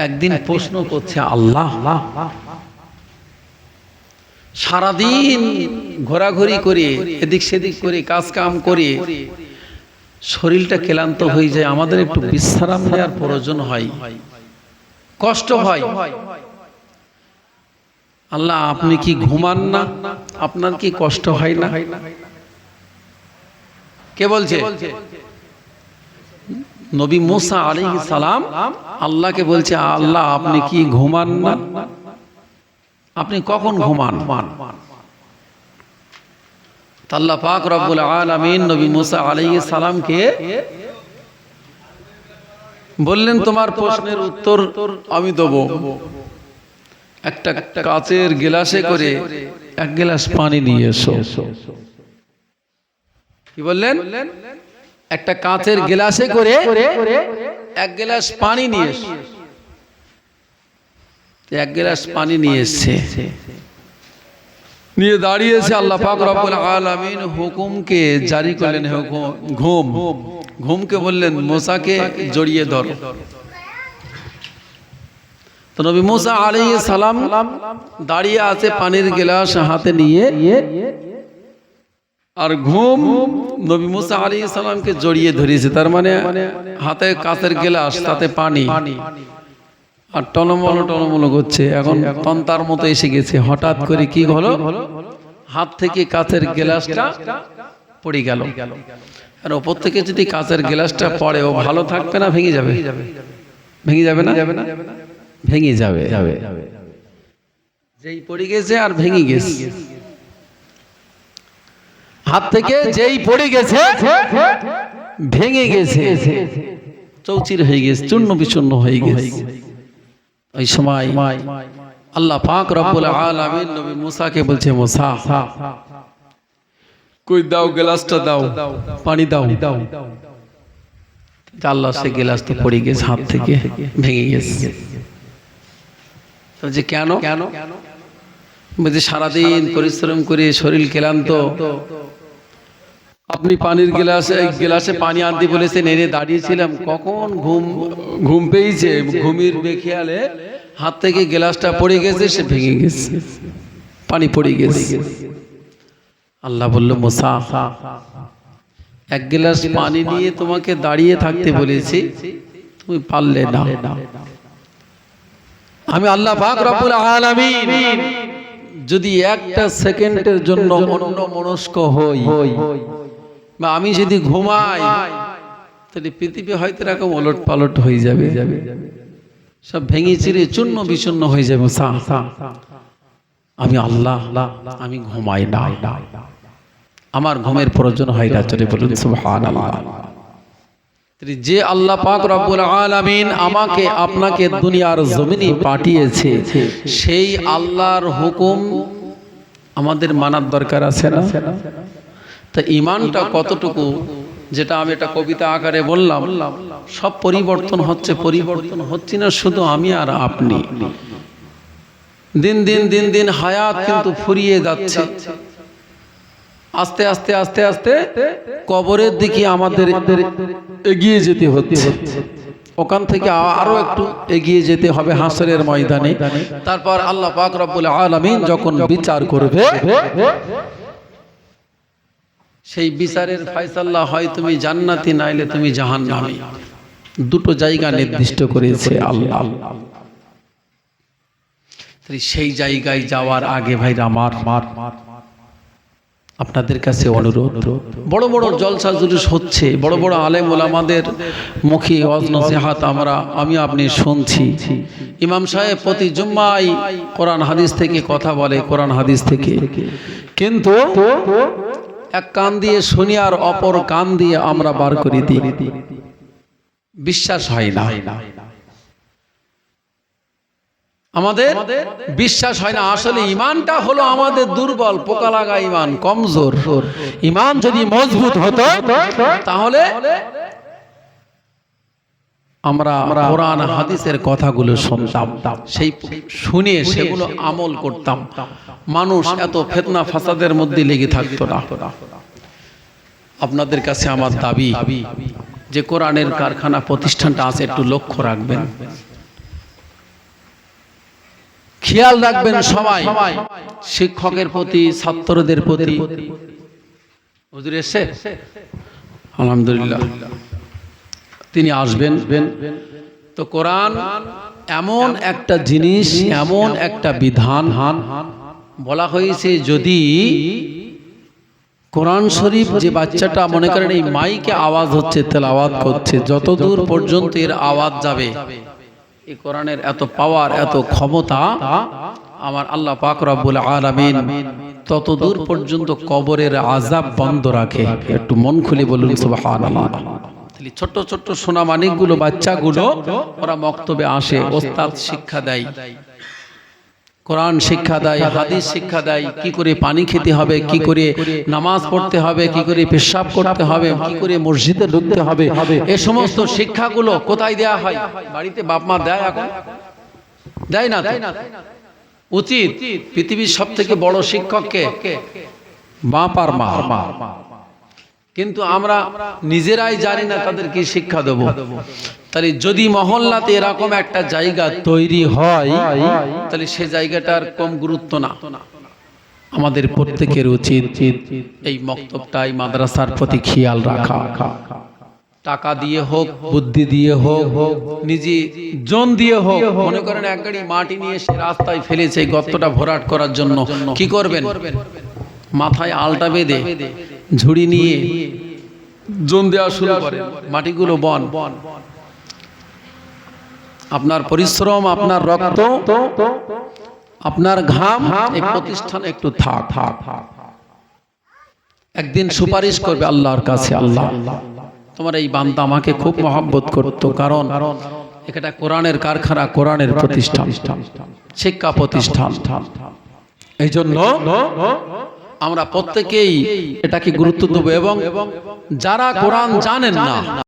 একদিন প্রশ্ন করছে, আল্লাহ সারাদিন ঘোরাঘুরি করে এদিক সেদিক করে কাজ কাম করে শরীরটা ক্লান্ত হয়ে যায়, আমাদের একটু বিশ্রাম নেওয়ার প্রয়োজন হয়, কষ্ট হয়। আল্লাহ আপনি কি ঘুমান না? আপনার কি কষ্ট হয় না? কে বলছে? নবী মুসা আলাইহিস সালাম আল্লাহকে বলছে, আল্লাহ আপনি কি ঘুমান না? আপনি কখন ঘুমান? আল্লাহ পাক রব্বুল আলামিন নবী মুসা আলাইহিস সালামকে বললেন, তোমার প্রশ্নের উত্তর আমি দেব। একটা কাচের গ্লাসে করে এক গ্লাস পানি নিয়ে এসো। কি বললেন? একটা কাচের গ্লাসে করে এক গ্লাস পানি নিয়ে এসো। এক গ্লাস পানি নিয়ে এসছে, নিয়ে দাঁড়িয়েছে। আল্লাহ পাক রব্বুল আলামিন হুকুমকে জারি করলেন, ঘুমকে বললেন মুসাকে জড়িয়ে ধরো। তো নবী মুসা আলাইহিস সালাম দাঁড়িয়ে আছে পানির গ্লাস হাতে নিয়ে, আর ঘুম নবী মুসা আলাইহিস সালামকে জড়িয়ে ধরেছে। তার মানে হাতে কাচের গ্লাস, তাতে পানি, আর টলমলো করছে। এখন তন্তার মতো এসে গেছে। হঠাৎ করে কি হলো, হাত থেকে কাচের গ্লাসটা পড়ে গেল। আর ওপর থেকে যদি কাচের গ্লাসটা পড়ে, ও ভালো থাকবে না ভেঙে যাবে? ভেঙে যাবে না? ভেঙে যাবে। যেই পড়ে গেছে আর ভেঙে গেছে, হাত থেকে যেই পড়ে গেছে ভেঙে গেছে, চৌচির হয়ে গেছে, চূর্ণ বিচূর্ণ হয়ে গেছে। ওই সময় আল্লাহ পাক রব্বুল আলামিন নবী মুসাকে বলছে, মুসা কই দাও, গ্লাসটা দাও, পানি দাও। আল্লাহ সে গ্লাস তো পড়ে গেছে, হাত থেকে ভেঙে গেছে। তো যে কেন? বলছে সারাদিন পরিশ্রম করে শরীর ক্লান্ত, আপনি পানির গ্লাসে পানি আনতে বলেছেন, এনে দাঁড়িয়েছিলাম, কখন ঘুম পেয়েছে, ঘুমের বেখেয়ালে হাত থেকে গ্লাসটা পড়ে গেছে, সে ভেঙে গেছে, পানি পড়ে গেছে। আল্লাহ বলল, মুসা এক গ্লাস পানি নিয়ে তোমাকে দাঁড়িয়ে থাকতে বলেছি, তুমি পারলে না। আমি আল্লাহ পাক রব্বুল আলামিন যদি একটা সেকেন্ডের জন্য অন্যমনস্ক হই, বা আমি যদি ঘুমাই, তাহলে পৃথিবী হয়তো এরকম ওলট পালট হয়ে যাবে, সব ভেঙে চিরে চূর্ণ বিচূর্ণ হয়ে যাবে। আমি আল্লাহ, আমি ঘুমাই না, আমার ঘুমের প্রয়োজন হয় না। চলে বলুন সুবহানাল্লাহ। যে আল্লাহ পাক রব্বুল আলামিন আমাকে আপনাকে দুনিয়ার জমিনে পাঠিয়েছে, সেই আল্লাহর হুকুম আমাদের মানার দরকার আছে না? তা ঈমানটা কতটুকু, যেটা আমি একটা কবিতা আকারে বললাম, সব পরিবর্তন হচ্ছে না শুধু আমি আর আপনি। দিন দিন হায়াত কিন্তু ফুরিয়ে যাচ্ছে। আস্তে আস্তে আস্তে আস্তে কবরের দিকে আমাদের এগিয়ে যেতে হচ্ছে। ওখান থেকে আরো একটু এগিয়ে যেতে হবে হাসরের ময়দানে। তারপর আল্লাহ পাক রব্বুল আলামিন যখন বিচার করবে, সেই বিচারের ফয়সালা হয় তুমি জান্নাতি, নাইলে তুমি জাহান্নামী। দুটো জায়গা নির্দিষ্ট করেছে আল্লাহ। সেই জায়গায় যাওয়ার আগে ভাই আমার আপনাদের কাছে অনুরোধ, বড় বড় জলসা জুলুস হচ্ছে, বড় বড় আলেম ওলামাদের মুখে ওয়াজ নসিহত আমি আপনি শুনছি। ইমাম সাহেব প্রতি জুম্মায় কোরআন হাদিস থেকে কথা বলে, কোরআন হাদিস থেকে, কিন্তু এক কান দিয়ে শুনি আর অপর কান দিয়ে আমরা বার করে দিই। বিশ্বাস হয় না, আমাদের বিশ্বাস হয় না। আসলে ঈমানটা হলো আমাদের দুর্বল, পোকা লাগা ঈমান, কমজোর। ঈমান যদি মজবুত হতো, তাহলে আমরা কোরআন হাদিসের কথাগুলো শুনতাম, সেই শুনে সেগুলো আমল করতাম, মানুষ এত ফিতনা ফাসাদের মধ্যে লেগে থাকতো না। আপনাদের কাছে আমার দাবি, যে কোরআনের কারখানা প্রতিষ্ঠানটা আছে, একটু লক্ষ্য রাখবেন। খেয়াল রাখবেন সবাই, শিক্ষকের প্রতি, ছাত্রদের প্রতি। হুজুর এসে আলহামদুলিল্লাহ, তিনি আসবেন। তো কোরআন এমন একটা জিনিস, এমন একটা বিধান বলা হয়েছে, যদি কোরআন শরীফ যে বাচ্চাটা মনে করেন এই মাইকে আওয়াজ হচ্ছে, তেলাওয়াত করছে, যতদূর পর্যন্ত এর আওয়াজ যাবে, এই কোরআনের এত পাওয়ার, এত ক্ষমতা, আমার আল্লাহ পাক রব্বুল আলামিন ততদূর পর্যন্ত কবরের আযাব বন্ধ রাখে। একটু মন খুলে বলুন সুবহানাল্লাহ। ছোট্ট ছোট্ট সোনামানিকগুলো, বাচ্চাগুলো, ওরা মক্তবে আসে, ওস্তাদ শিক্ষা দেয়, কোরআন শিক্ষা দেয়, হাদিস শিক্ষা দেয়, কি করে পানি খেতে হবে, কি করে নামাজ পড়তে হবে, কি করে পেশাব করতে হবে, কি করে মসজিদে ঢুকতে হবে, এই সমস্ত শিক্ষাগুলো কোথায় দেয়া হয়? বাড়িতে বাপ মা দেয়? এখন দেয় না। উচিত, পৃথিবীর সবথেকে বড় শিক্ষককে বাপ আর মা। কিন্তু আমরা নিজেরাই জানি না তাদের কি শিক্ষা দেব। তাহলে যদি মহল্লাতে এরকম একটা জায়গা তৈরি হয়, তাহলে সে জায়গাটার কম গুরুত্ব না। আমাদের প্রত্যেকের উচিত এই মক্তবটাই, মাদ্রাসার প্রতি খেয়াল রাখা। টাকা দিয়ে হোক, বুদ্ধি দিয়ে হোক, নিজে জন দিয়ে হোক। মনে করেন এক গাড়ি মাটি নিয়ে এসে রাস্তায় ফেলেছে এই গর্তটা ভরাট করার জন্য, কি করবেন? মাথায় আলটা বেঁধে ঝুড়ি নিয়ে জন দেওয়া শুরু করে, মাটিগুলো বন। আপনার পরিশ্রম, আপনার রক্ত, আপনার ঘাম এই প্রতিষ্ঠানে একটু থাক। একদিন সুপারিশ করবে আল্লাহর কাছে, আল্লাহ তোমার এই বান্দা আমাকে খুব মহব্বত করতো, কারণ এটা কোরআনের কারখানা, কোরআনের প্রতিষ্ঠান, শিক্ষা প্রতিষ্ঠান। এই জন্য আমরা প্রত্যেকেই এটাকে গুরুত্ব দেব। এবং যারা কোরআন জানেন না,